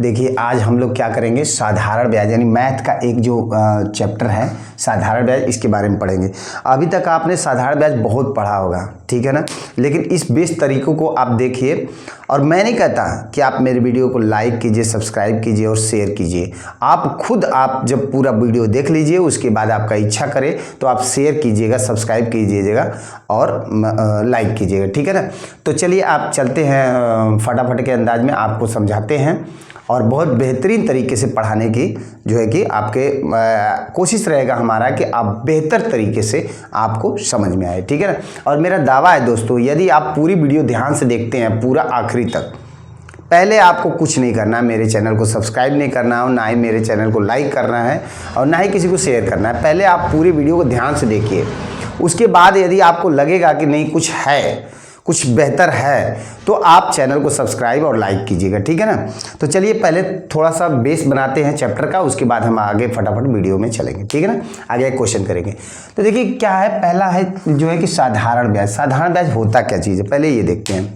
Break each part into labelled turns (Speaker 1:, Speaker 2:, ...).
Speaker 1: देखिए आज हम लोग क्या करेंगे, साधारण ब्याज यानी मैथ का एक जो चैप्टर है साधारण ब्याज, इसके बारे में पढ़ेंगे। अभी तक आपने साधारण ब्याज बहुत पढ़ा होगा, ठीक है ना, लेकिन इस बेस तरीकों को आप देखिए। और मैं नहीं कहता कि आप मेरे वीडियो को लाइक कीजिए, सब्सक्राइब कीजिए और शेयर कीजिए। आप खुद आप जब पूरा वीडियो देख लीजिए, उसके बाद आपका इच्छा करे तो आप शेयर कीजिएगा, सब्सक्राइब कीजिएगा और लाइक कीजिएगा, ठीक है ना। तो चलिए आप चलते हैं, फटाफट के अंदाज में आपको समझाते हैं और बहुत बेहतरीन तरीके से पढ़ाने की जो है कि आपके कोशिश रहेगा हमारा कि आप बेहतर तरीके से आपको समझ में आए, ठीक है ना। और मेरा दावा है दोस्तों, यदि आप पूरी वीडियो ध्यान से देखते हैं पूरा आखिरी तक, पहले आपको कुछ नहीं करना है, मेरे चैनल को सब्सक्राइब नहीं करना है, ना ही मेरे चैनल को लाइक करना है और ना ही किसी को शेयर करना है। पहले आप पूरी वीडियो को ध्यान से देखिए, उसके बाद यदि आपको लगेगा कि नहीं कुछ है, कुछ बेहतर है, तो आप चैनल को सब्सक्राइब और लाइक कीजिएगा, ठीक है ना। तो चलिए पहले थोड़ा सा बेस बनाते हैं चैप्टर का, उसके बाद हम आगे फटाफट वीडियो में चलेंगे, ठीक है ना। आगे एक क्वेश्चन करेंगे। तो देखिए क्या है, पहला है जो है कि साधारण ब्याज। साधारण ब्याज होता क्या चीज़ है, पहले ये देखते हैं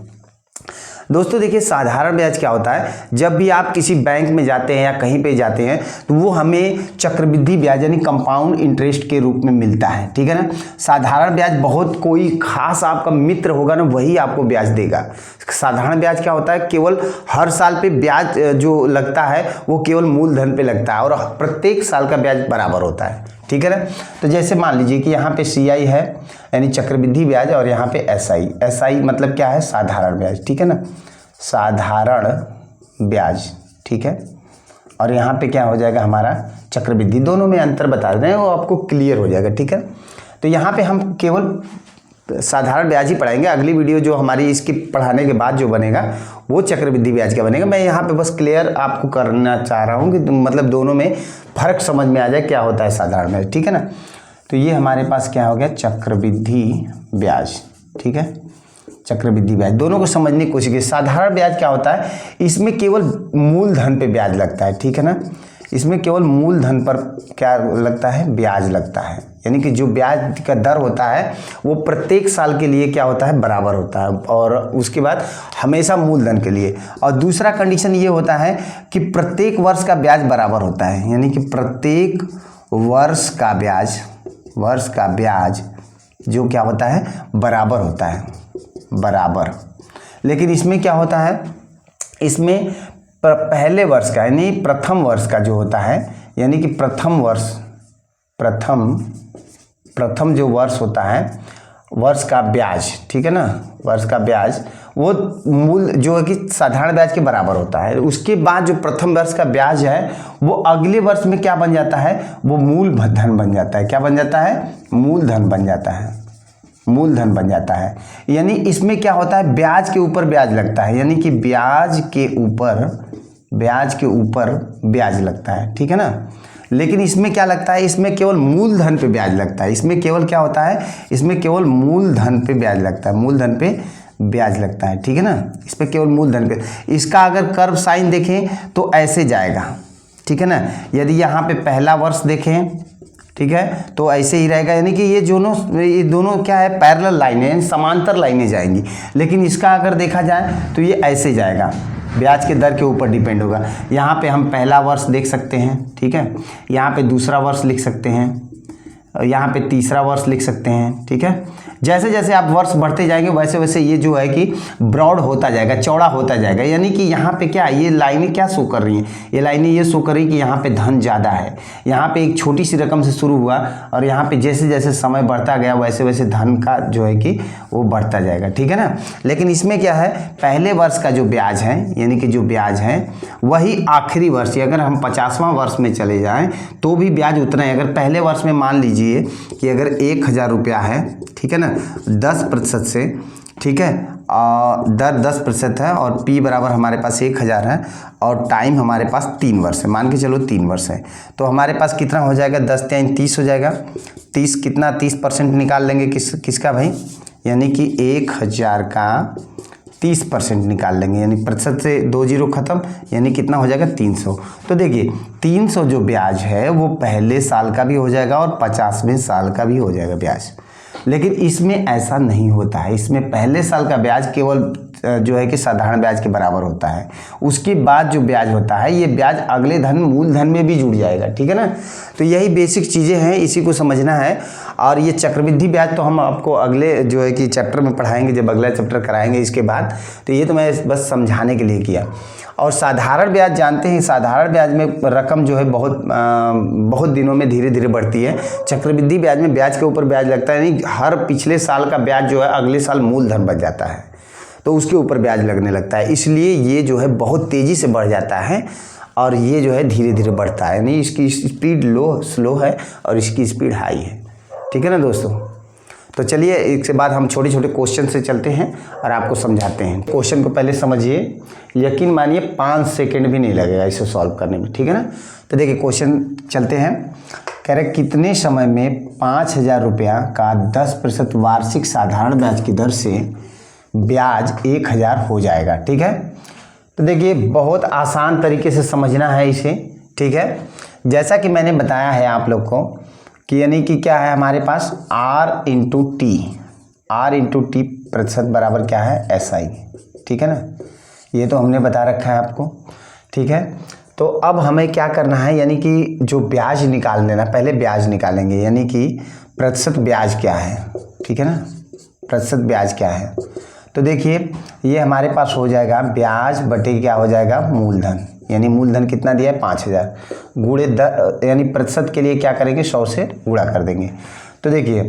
Speaker 1: दोस्तों। देखिए साधारण ब्याज क्या होता है, जब भी आप किसी बैंक में जाते हैं या कहीं पे जाते हैं तो वो हमें चक्रवृद्धि ब्याज यानी कंपाउंड इंटरेस्ट के रूप में मिलता है, ठीक है ना। साधारण ब्याज बहुत कोई खास आपका मित्र होगा ना, वही आपको ब्याज देगा। साधारण ब्याज क्या होता है, केवल हर साल पे ब्याज जो लगता है वो केवल मूलधन पे लगता है और प्रत्येक साल का ब्याज बराबर होता है, ठीक है ना। तो जैसे मान लीजिए कि यहाँ पे CI है यानी चक्रवृद्धि ब्याज और यहाँ पे SI मतलब क्या है, साधारण ब्याज, ठीक है ना, साधारण ब्याज, ठीक है। और यहाँ पे क्या हो जाएगा हमारा चक्रवृद्धि, दोनों में अंतर बता रहे हैं वो आपको क्लियर हो जाएगा, ठीक है। तो यहाँ पे हम केवल साधारण ब्याज ही पढ़ाएंगे। अगली वीडियो जो हमारी इसकी पढ़ाने के बाद जो बनेगा वो चक्रवृद्धि ब्याज का बनेगा। मैं यहाँ पे बस क्लियर आपको करना चाह रहा हूँ कि मतलब दोनों में फर्क समझ में आ जाए क्या होता है साधारण ब्याज, ठीक है ना। तो ये हमारे पास क्या हो गया, चक्रवृद्धि ब्याज, ठीक है। चक्रवृद्धि ब्याज दोनों को समझने की कोशिश की। साधारण ब्याज क्या होता है, इसमें केवल मूलधन पे ब्याज लगता है, ठीक है ना। इसमें केवल मूलधन पर क्या लगता है, ब्याज लगता है, यानी कि जो ब्याज का दर होता है वो प्रत्येक साल के लिए क्या होता है, बराबर होता है और उसके बाद हमेशा मूलधन के लिए। और दूसरा कंडीशन ये होता है कि प्रत्येक वर्ष का ब्याज बराबर होता है, यानी कि प्रत्येक वर्ष का ब्याज जो क्या होता है, बराबर होता है, बराबर। लेकिन इसमें क्या होता है, इसमें पहले वर्ष का यानी प्रथम वर्ष का जो होता है, यानी कि प्रथम जो वर्ष होता है, वर्ष का ब्याज, ठीक है ना, वर्ष का ब्याज वो मूल जो है कि साधारण ब्याज के बराबर होता है। उसके बाद जो प्रथम वर्ष का ब्याज है वो अगले वर्ष में क्या बन जाता है, वो मूलधन बन जाता है। क्या बन जाता है, मूलधन बन जाता है, मूलधन बन जाता है। यानी इसमें क्या होता है, ब्याज के ऊपर ब्याज लगता है, यानी कि ब्याज के ऊपर ब्याज लगता है, ठीक है ना। लेकिन इसमें क्या लगता है, इसमें केवल मूलधन पे ब्याज लगता है। इसमें केवल क्या होता है, इसमें केवल मूलधन पे ब्याज लगता है, मूलधन पे ब्याज लगता है, ठीक है ना। इस पर केवल मूलधन पे। इसका अगर कर्व साइन देखें तो ऐसे जाएगा, ठीक है ना। यदि यहाँ पे पहला वर्ष देखें, ठीक है, तो ऐसे ही रहेगा, यानी कि ये दोनों क्या है, पैरेलल लाइनें, समांतर लाइनें जाएंगी। लेकिन इसका अगर देखा जाए तो ये ऐसे जाएगा, ब्याज के दर के ऊपर डिपेंड होगा। यहाँ पे हम पहला वर्ष देख सकते हैं, ठीक है, यहाँ पे दूसरा वर्ष लिख सकते हैं, यहाँ पे तीसरा वर्ष लिख सकते हैं, ठीक है। जैसे जैसे आप वर्ष बढ़ते जाएंगे वैसे वैसे ये जो है कि ब्रॉड होता जाएगा, चौड़ा होता जाएगा। यानी कि यहाँ पे क्या, ये लाइनें क्या शो कर रही हैं, ये लाइनें ये शो कर रही हैं कि यहाँ पे धन ज़्यादा है। यहाँ पे एक छोटी सी रकम से शुरू हुआ और यहाँ पे जैसे जैसे समय बढ़ता गया वैसे वैसे धन का जो है कि वो बढ़ता जाएगा, ठीक है ना। लेकिन इसमें क्या है, पहले वर्ष का जो ब्याज है, यानी कि जो ब्याज है वही आखिरी वर्ष, अगर हम 50वां वर्ष में चले जाएँ तो भी ब्याज उतना है। अगर पहले वर्ष में मान लीजिए कि अगर 1000 रुपया है, ठीक है ना, 10% से, ठीक है, दर 10% है और P बराबर हमारे पास 1000 है और टाइम हमारे पास 3 वर्ष है, मान के चलो 3 वर्ष है। तो हमारे पास कितना हो जाएगा, 10 3 30 हो जाएगा। 30 कितना, 30% निकाल लेंगे किसका भाई, यानी कि 1000 का 30% निकाल लेंगे, यानी प्रतिशत से 2 जीरो खत्म, यानी कितना हो जाएगा, 300। तो देखिए 300 जो ब्याज है वो पहले साल का भी हो जाएगा और 50वें साल का भी हो जाएगा ब्याज। लेकिन इसमें ऐसा नहीं होता है, इसमें पहले साल का ब्याज केवल जो है कि साधारण ब्याज के बराबर होता है। उसके बाद जो ब्याज होता है ये ब्याज अगले धन मूलधन में भी जुड़ जाएगा, ठीक है ना। तो यही बेसिक चीज़ें हैं, इसी को समझना है। और ये चक्रवृद्धि ब्याज तो हम आपको अगले जो है कि चैप्टर में पढ़ाएंगे, जब अगला चैप्टर कराएंगे इसके बाद। तो ये तो मैं बस समझाने के लिए किया। और साधारण ब्याज जानते हैं, साधारण ब्याज में रकम जो है बहुत दिनों में धीरे धीरे बढ़ती है। चक्रवृद्धि ब्याज में ब्याज के ऊपर ब्याज लगता है, यानी हर पिछले साल का ब्याज जो है अगले साल मूलधन बच जाता है, तो उसके ऊपर ब्याज लगने लगता है। इसलिए ये जो है बहुत तेज़ी से बढ़ जाता है और ये जो है धीरे धीरे बढ़ता है, यानी इसकी स्पीड स्लो है और इसकी स्पीड हाई है, ठीक है ना दोस्तों। तो चलिए इसके बाद हम छोटे छोटे क्वेश्चन से चलते हैं और आपको समझाते हैं। क्वेश्चन को पहले समझिए, यकीन मानिए 5 सेकंड भी नहीं लगेगा इसे सॉल्व करने में, ठीक है ना। तो देखिए क्वेश्चन चलते हैं। कह रहे कितने समय में 5,000 रुपया का 10% वार्षिक साधारण ब्याज की दर से ब्याज 1,000 हो जाएगा, ठीक है। तो देखिए बहुत आसान तरीके से समझना है इसे, ठीक है। जैसा कि मैंने बताया है आप लोग को कि यानी कि क्या है हमारे पास R इंटू टी प्रतिशत बराबर क्या है SI, ठीक है ना। ये तो हमने बता रखा है आपको, ठीक है। तो अब हमें क्या करना है, यानी कि जो ब्याज निकाल लेना, पहले ब्याज निकालेंगे, यानी कि प्रतिशत ब्याज क्या है, ठीक है ना, प्रतिशत ब्याज क्या है। तो देखिए ये हमारे पास हो जाएगा ब्याज बटे क्या हो जाएगा मूलधन, यानी मूलधन कितना दिया है 5,000 गुणे 10, यानी प्रतिशत के लिए क्या करेंगे 100 से गुणा कर देंगे। तो देखिए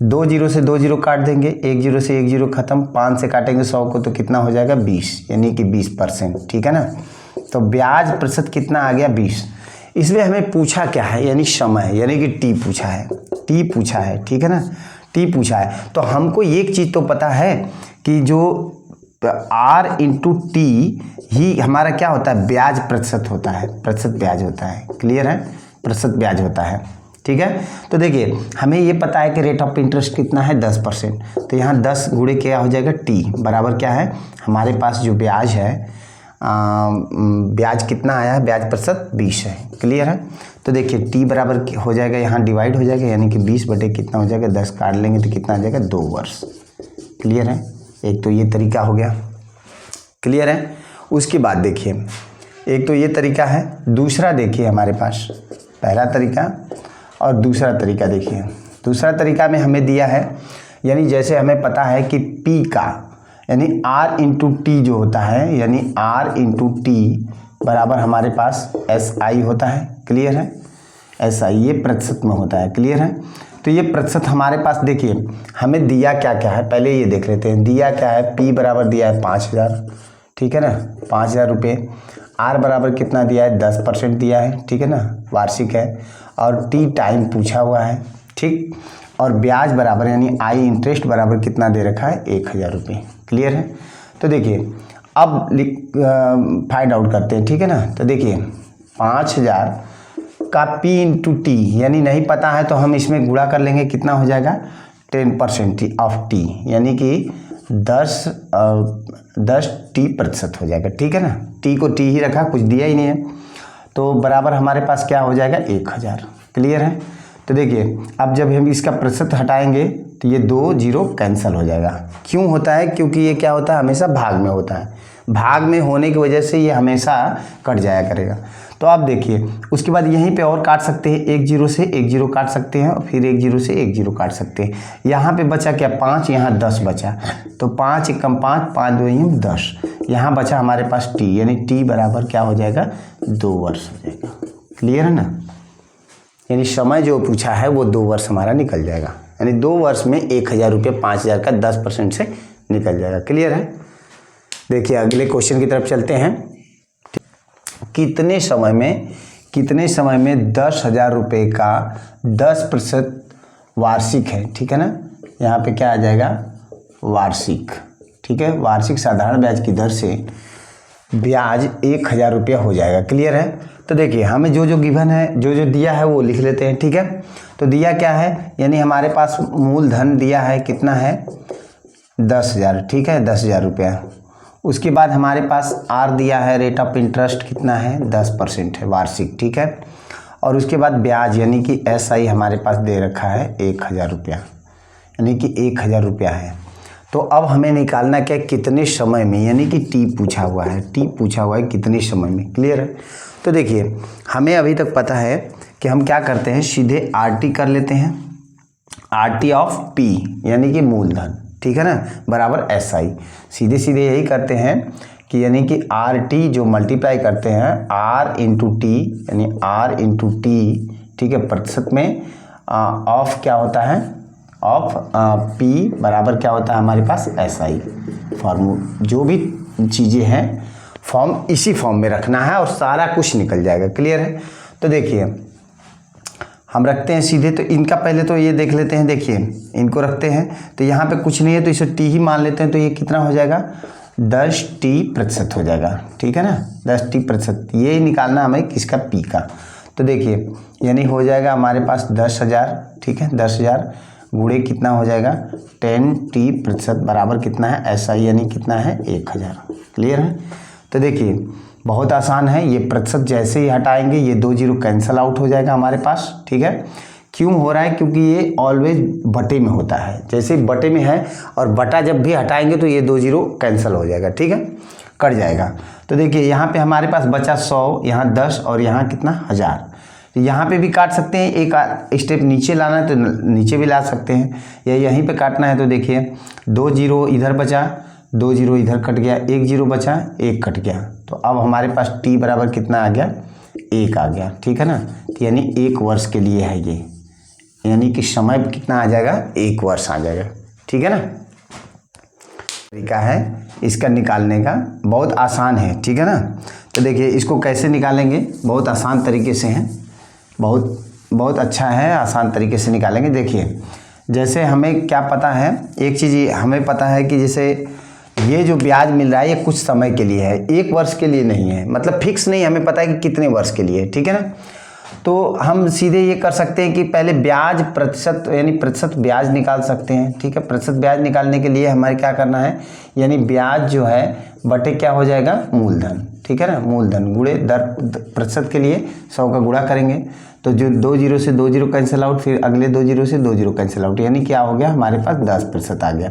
Speaker 1: 2 जीरो से 2 जीरो काट देंगे, 1 जीरो से 1 जीरो खत्म, 5 से काटेंगे 100 को तो कितना हो जाएगा 20, यानी कि 20%, ठीक है ना। तो ब्याज प्रतिशत कितना आ गया 20। इसमें हमें पूछा क्या है, यानी समय, यानी कि टी पूछा है, ठीक है ना, टी पूछा है। तो हमको एक चीज़ तो पता है कि जो R इंटू टी ही हमारा क्या होता है, ब्याज प्रतिशत होता है, प्रतिशत ब्याज होता है, क्लियर है, प्रतिशत ब्याज होता है, ठीक है। तो देखिए हमें ये पता है कि रेट ऑफ इंटरेस्ट कितना है 10%, तो यहाँ 10 गुणे क्या हो जाएगा टी बराबर क्या है हमारे पास जो ब्याज है, ब्याज कितना आया है, ब्याज प्रतिशत 20 है, क्लियर है। तो देखिए टी बराबर हो जाएगा, यहाँ डिवाइड हो जाएगा, यानी कि 20 बटे कितना हो जाएगा 10 काट लेंगे तो कितना आ जाएगा 2 वर्ष, क्लियर है। एक तो ये तरीका हो गया, क्लियर है। उसके बाद देखिए एक तो ये तरीका है, दूसरा देखिए हमारे पास पहला तरीका और दूसरा तरीका देखिए। दूसरा तरीका में हमें दिया है, यानी जैसे हमें पता है कि P का यानी R इंटू टी जो होता है, यानी R इंटू टी बराबर हमारे पास SI होता है, क्लियर है, SI ये प्रतिशत में होता है, क्लियर है। तो ये प्रतिशत हमारे पास देखिए हमें दिया क्या क्या है, पहले ये देख लेते हैं। दिया क्या है, P बराबर दिया है 5,000, ठीक है ना, 5,000 रुपये। R बराबर कितना दिया है 10% दिया है, ठीक है ना, वार्षिक है। और T टाइम पूछा हुआ है, ठीक। और ब्याज बराबर यानी I इंटरेस्ट बराबर कितना दे रखा है 1,000 रुपये, क्लियर है। तो देखिए अब फाइंड आउट करते हैं, ठीक है ना। तो देखिए 5,000 का P इंटू टी, यानी नहीं पता है तो हम इसमें गुणा कर लेंगे, कितना हो जाएगा 10% ऑफ टी, यानी कि 10 टी प्रतिशत हो जाएगा, ठीक है ना। टी को टी ही रखा, कुछ दिया ही नहीं है, तो बराबर हमारे पास क्या हो जाएगा 1,000, क्लियर है। तो देखिए अब जब हम इसका प्रतिशत हटाएंगे तो ये 2 जीरो कैंसिल हो जाएगा। क्यों होता है, क्योंकि ये क्या होता है हमेशा भाग में होता है, भाग में होने की वजह से ये हमेशा कट जाया करेगा। तो आप देखिए उसके बाद यहीं पे और काट सकते हैं, 1 जीरो से 1 जीरो काट सकते हैं और फिर 1 जीरो से 1 जीरो काट सकते हैं। यहाँ पे बचा क्या 5, यहाँ 10 बचा, तो 5 एकम 5, 5 2 यूँ 10, यहाँ बचा हमारे पास टी, यानी टी बराबर क्या हो जाएगा 2 वर्ष हो जाएगा, क्लियर है ना। यानी समय जो पूछा है वो 2 वर्ष हमारा निकल जाएगा, यानी 2 वर्ष में 1,000 रुपये 5,000 का 10% से निकल जाएगा, क्लियर है। देखिए अगले क्वेश्चन की तरफ चलते हैं। कितने समय में 10,000 रुपये का 10% वार्षिक है, ठीक है ना। यहाँ पे क्या आ जाएगा वार्षिक, ठीक है, वार्षिक साधारण ब्याज की दर से ब्याज 1,000 रुपया हो जाएगा, क्लियर है। तो देखिए हमें जो गिवन है, जो दिया है वो लिख लेते हैं, ठीक है। तो दिया क्या है, यानी हमारे पास मूलधन दिया है कितना है 10,000, ठीक है, 10,000 रुपया। उसके बाद हमारे पास R दिया है, रेट ऑफ इंटरेस्ट कितना है 10% है वार्षिक, ठीक है। और उसके बाद ब्याज यानी कि SI हमारे पास दे रखा है 1,000 रुपया, यानी कि 1,000 रुपया है। तो अब हमें निकालना क्या है, कितने समय में, यानी कि टी पूछा हुआ है, टी पूछा हुआ है कितने समय में। क्लियर है। तो देखिए हमें अभी तक पता है कि हम क्या करते हैं, सीधे आर टी कर लेते हैं, आर टी ऑफ पी यानी कि मूलधन, ठीक है ना, बराबर एस आई। सीधे सीधे यही करते हैं कि यानी कि आर टी जो मल्टीप्लाई करते हैं आर इंटू टी, यानी आर इंटू टी, ठीक है, प्रतिशत में ऑफ क्या होता है, ऑफ पी बराबर क्या होता है हमारे पास एस आई। फॉर्मूला जो भी चीज़ें हैं फॉर्म इसी फॉर्म में रखना है और सारा कुछ निकल जाएगा। क्लियर है। तो देखिए हम रखते हैं सीधे, तो इनका पहले तो ये देख लेते हैं, देखिए इनको रखते हैं तो यहाँ पे कुछ नहीं है तो इसे टी ही मान लेते हैं, तो ये कितना हो जाएगा 10 टी प्रतिशत हो जाएगा, ठीक है ना, 10 टी प्रतिशत। ये निकालना हमें किसका, पी का। तो देखिए यानी हो जाएगा हमारे पास 10,000, ठीक है, 10,000 गुणे कितना हो जाएगा 10 टी प्रतिशत बराबर कितना है एस आई, यानी कितना है 1,000। क्लियर है। तो देखिए बहुत आसान है, ये प्रतिशत जैसे ही हटाएंगे ये 2 जीरो कैंसिल आउट हो जाएगा हमारे पास, ठीक है। क्यों हो रहा है, क्योंकि ये ऑलवेज बटे में होता है, जैसे बटे में है और बटा जब भी हटाएंगे तो ये 2 जीरो कैंसिल हो जाएगा, ठीक है, कट जाएगा। तो देखिए यहाँ पे हमारे पास बचा 100, यहाँ 10 और यहाँ कितना 1000। यहाँ पे भी काट सकते हैं, एक स्टेप नीचे लाना है तो नीचे भी ला सकते हैं, या यहीं पे काटना है तो देखिए 2 जीरो इधर बचा, 2 जीरो इधर कट गया, 1 जीरो बचा, 1 कट गया। तो अब हमारे पास टी बराबर कितना आ गया, 1 आ गया, ठीक है ना। तो यानी 1 वर्ष के लिए है ये, यानी कि समय कितना आ जाएगा 1 वर्ष आ जाएगा, ठीक है ना। तरीका है इसका निकालने का, बहुत आसान है, ठीक है ना। तो देखिए इसको कैसे निकालेंगे, बहुत आसान तरीके से है, बहुत अच्छा है, आसान तरीके से निकालेंगे। देखिए जैसे हमें क्या पता है, एक चीज़ हमें पता है कि जैसे ये जो ब्याज मिल रहा है ये कुछ समय के लिए है, 1 वर्ष के लिए नहीं है, मतलब फिक्स नहीं, हमें पता है कि कितने वर्ष के लिए, ठीक है ना। तो हम सीधे ये कर सकते हैं कि पहले ब्याज प्रतिशत यानी प्रतिशत ब्याज निकाल सकते हैं, ठीक है। प्रतिशत ब्याज निकालने के लिए हमारे क्या करना है, यानी ब्याज जो है बटे क्या हो जाएगा मूलधन, ठीक है ना, मूलधन गुणे दर, प्रतिशत के लिए 100 का गुणा करेंगे तो जो 2 जीरो से 2 जीरो कैंसिल आउट, फिर अगले 2 जीरो से 2 जीरो कैंसिल आउट, यानी क्या हो गया हमारे पास 10% आ गया।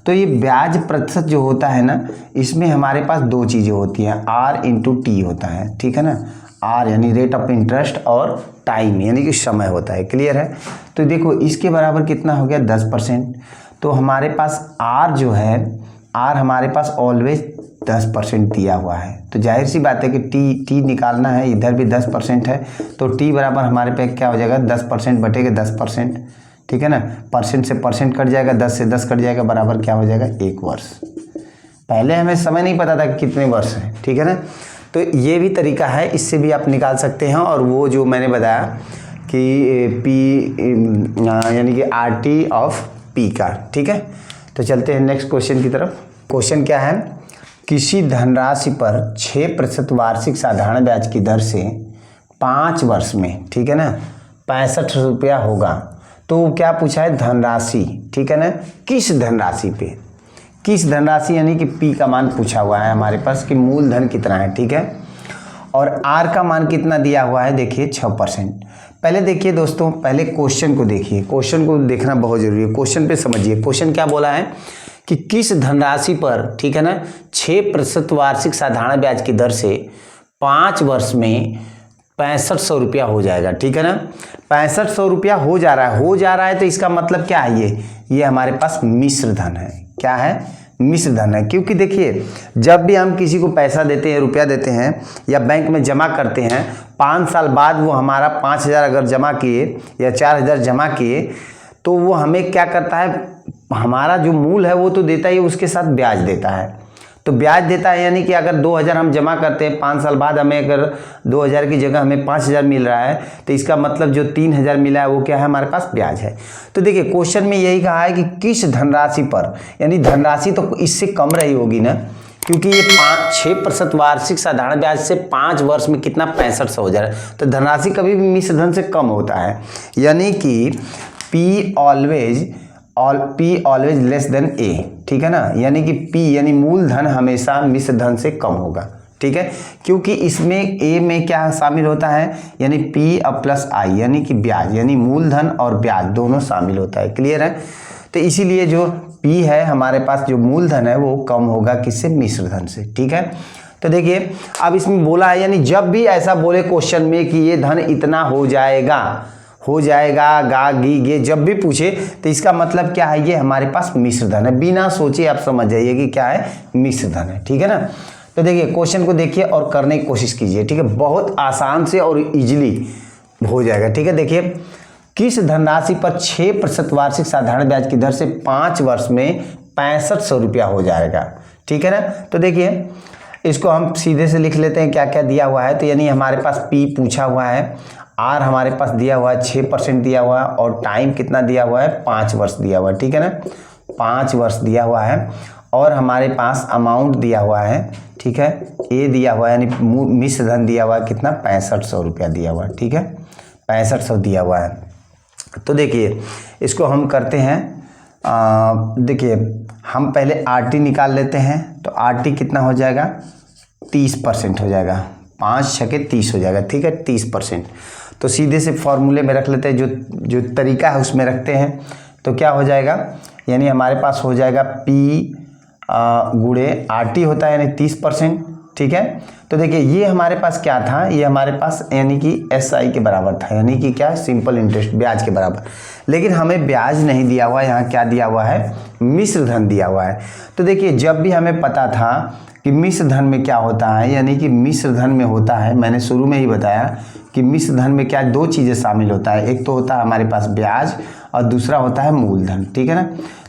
Speaker 1: तो ये ब्याज प्रतिशत जो होता है ना, इसमें हमारे पास 2 चीज़ें होती हैं, आर इंटू टी होता है, ठीक है ना। आर यानी रेट ऑफ इंटरेस्ट और टाइम यानी कि समय होता है। क्लियर है। तो देखो इसके बराबर कितना हो गया 10%। तो हमारे पास आर जो है, आर हमारे पास ऑलवेज 10% दिया हुआ है, तो जाहिर सी बात है कि टी निकालना है, इधर भी 10% है, तो टी बराबर हमारे पे क्या हो जाएगा 10% बटेगा 10%, ठीक है ना। परसेंट से परसेंट कट जाएगा, 10 से 10 कट जाएगा, बराबर क्या हो जाएगा 1 वर्ष। पहले हमें समय नहीं पता था कि कितने वर्ष है, ठीक है ना। तो ये भी तरीका है, इससे भी आप निकाल सकते हैं। और वो जो मैंने बताया कि पी यानी कि आर टी ऑफ पी का, ठीक है। तो चलते हैं नेक्स्ट क्वेश्चन की तरफ। क्वेश्चन क्या है, किसी धनराशि पर 6% वार्षिक साधारण ब्याज की दर से 5 वर्ष में, ठीक है ना, 65 रुपया होगा। तो क्या पूछा है धनराशि, ठीक है ना, किस धनराशि पे, किस धनराशि यानी कि पी का मान पूछा हुआ है हमारे पास कि मूलधन कितना है, ठीक है। और आर का मान कितना दिया हुआ है, देखिए 6%। पहले देखिए दोस्तों, पहले क्वेश्चन को देखिए, क्वेश्चन को देखना बहुत जरूरी है। क्वेश्चन पे समझिए, क्वेश्चन क्या बोला है कि किस धनराशि पर, ठीक है ना, 6% वार्षिक साधारण ब्याज की दर से 5 वर्ष में 6500 रुपया हो जाएगा, ठीक है ना। 6500 रुपया हो जा रहा है, तो इसका मतलब क्या है, ये हमारे पास मिश्र धन है। क्या है, मिश्र धन है। क्योंकि देखिए जब भी हम किसी को पैसा देते हैं, रुपया देते हैं या बैंक में जमा करते हैं, 5 साल बाद वो हमारा 5000 अगर जमा किए या 4000 जमा किए, तो वो हमें क्या करता है, हमारा जो मूल है वो तो देता ही, उसके साथ ब्याज देता है। तो ब्याज देता है यानी कि अगर 2000 हम जमा करते हैं, 5 साल बाद हमें अगर 2000 की जगह हमें 5000 मिल रहा है, तो इसका मतलब जो 3000 मिला है वो क्या है, हमारे पास ब्याज है। तो देखिए क्वेश्चन में यही कहा है कि किस धनराशि पर, यानी धनराशि तो इससे कम रही होगी ना, क्योंकि ये 6% वार्षिक साधारण ब्याज से 5 वर्ष में कितना 6500 हो जा रहा है। तो धनराशि कभी भी मिश्र धन से कम होता है, यानी कि पी ऑलवेज लेस देन ए, ठीक है ना। यानी कि P यानी मूलधन हमेशा मिश्र धन से कम होगा, ठीक है, क्योंकि इसमें A में क्या शामिल होता है, यानी P प्लस I यानी कि ब्याज, यानी मूलधन और ब्याज दोनों शामिल होता है। क्लियर है। तो इसीलिए जो P है हमारे पास जो मूलधन है वो कम होगा किससे, मिश्र धन से। ठीक है, तो देखिए अब इसमें बोला है, यानी जब भी ऐसा बोले क्वेश्चन में कि ये धन इतना हो जाएगा, गा गी गे, जब भी पूछे तो इसका मतलब क्या है, ये हमारे पास मिश्र धन है। बिना सोचे आप समझ जाइए कि क्या है, मिश्र धन है। ठीक है ना, तो देखिए क्वेश्चन को देखिए और करने की कोशिश कीजिए। ठीक है, बहुत आसान से और इजीली हो जाएगा। ठीक है, देखिए किस धनराशि पर 6% वार्षिक साधारण ब्याज की दर से 5 वर्ष में 6500 रुपया हो जाएगा। ठीक है ना, तो देखिए इसको हम सीधे से लिख लेते हैं क्या क्या दिया हुआ है। तो यानी हमारे पास P पूछा हुआ है, R हमारे पास दिया हुआ है 6% दिया हुआ है, और टाइम कितना दिया हुआ है, 5 वर्ष दिया हुआ है। ठीक है ना, 5 वर्ष दिया हुआ है, और हमारे पास अमाउंट दिया हुआ है। ठीक है, A दिया हुआ है, यानी मिश्र धन दिया हुआ है कितना, 6500 रुपया दिया हुआ है। ठीक है, 6500 दिया हुआ है। तो देखिए इसको हम करते हैं, देखिए हम पहले RT निकाल लेते हैं। तो RT कितना हो जाएगा, 30% हो जाएगा, 5 छके 30 हो जाएगा। ठीक है, 30%। तो सीधे से फॉर्मूले में रख लेते हैं, जो तरीका है उसमें रखते हैं। तो क्या हो जाएगा, यानी हमारे पास हो जाएगा P गुणे RT होता है, यानी 30%। ठीक है, तो देखिए ये हमारे पास क्या था, ये हमारे पास यानी कि SI के बराबर था, यानी कि क्या, सिंपल इंटरेस्ट, ब्याज के बराबर। लेकिन हमें ब्याज नहीं दिया हुआ, यहाँ क्या दिया हुआ है, मिश्र धन दिया हुआ है। तो देखिए जब भी हमें पता था कि मिश्र धन में क्या होता है, यानी कि मिश्र धन में होता है, मैंने शुरू में ही बताया कि मिश्र धन में क्या 2 चीज़ें शामिल होता है, एक तो होता है हमारे पास ब्याज और दूसरा होता है मूलधन। ठीक है ना,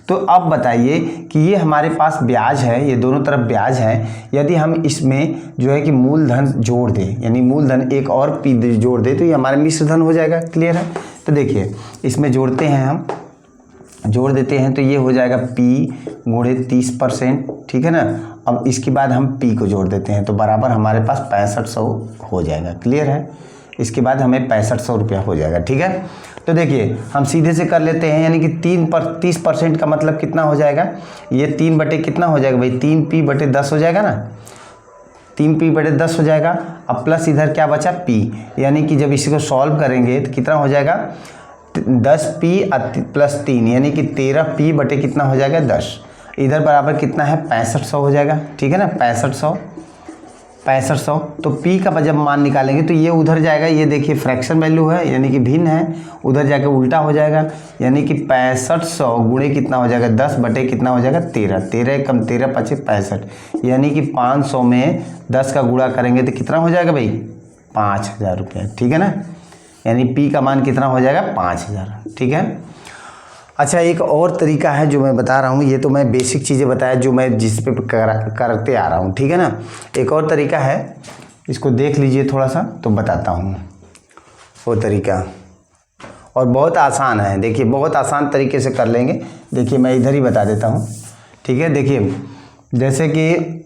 Speaker 1: तो अब बताइए कि ये हमारे पास ब्याज है, ये दोनों तरफ ब्याज है। यदि हम इसमें जो है कि मूलधन जोड़ दें, यानी मूलधन एक और P जोड़ दें, तो ये हमारा मिश्र धन हो जाएगा। क्लियर है, तो देखिए इसमें जोड़ते हैं, हम जोड़ देते हैं, तो ये हो जाएगा P गुणे 30%। ठीक है ना, अब इसके बाद हम P को जोड़ देते हैं, तो बराबर हमारे पास 6500 हो जाएगा। क्लियर है, इसके बाद हमें 6500 रुपया हो जाएगा। ठीक है, तो देखिए हम सीधे से कर लेते हैं, यानी कि 30% का मतलब कितना हो जाएगा, ये 3 बटे कितना हो जाएगा भाई, 3P/10 हो जाएगा ना, 3P/10 हो जाएगा। अब प्लस इधर क्या बचा, P, यानी कि जब इसी को सॉल्व करेंगे तो कितना हो जाएगा, 10P + 3, यानी कि 13P बटे कितना हो जाएगा, 10। इधर बराबर कितना है, 6500 हो जाएगा। ठीक है ना, 6500। तो P का जब मान निकालेंगे तो ये उधर जाएगा, ये देखिए फ्रैक्शन वैल्यू है, यानी कि भिन्न है, उधर जाके उल्टा हो जाएगा, यानी कि 6500 गुणे कितना हो जाएगा, 10 बटे कितना हो जाएगा, 13। 13 कम 13 × 65, यानी कि 500 में 10 का गुणा करेंगे तो कितना हो जाएगा भाई, 5000 रुपये। ठीक है ना, यानी P का मान कितना हो जाएगा, 5000। ठीक है, अच्छा एक और तरीका है जो मैं बता रहा हूँ, ये तो मैं बेसिक चीज़ें बताया जो मैं जिस पे करते आ रहा हूँ। ठीक है ना, एक और तरीका है, इसको देख लीजिए थोड़ा सा, तो बताता हूँ वो तरीका, और बहुत आसान है। देखिए बहुत आसान तरीके से कर लेंगे। देखिए मैं इधर ही बता देता हूँ। ठीक है, देखिए जैसे कि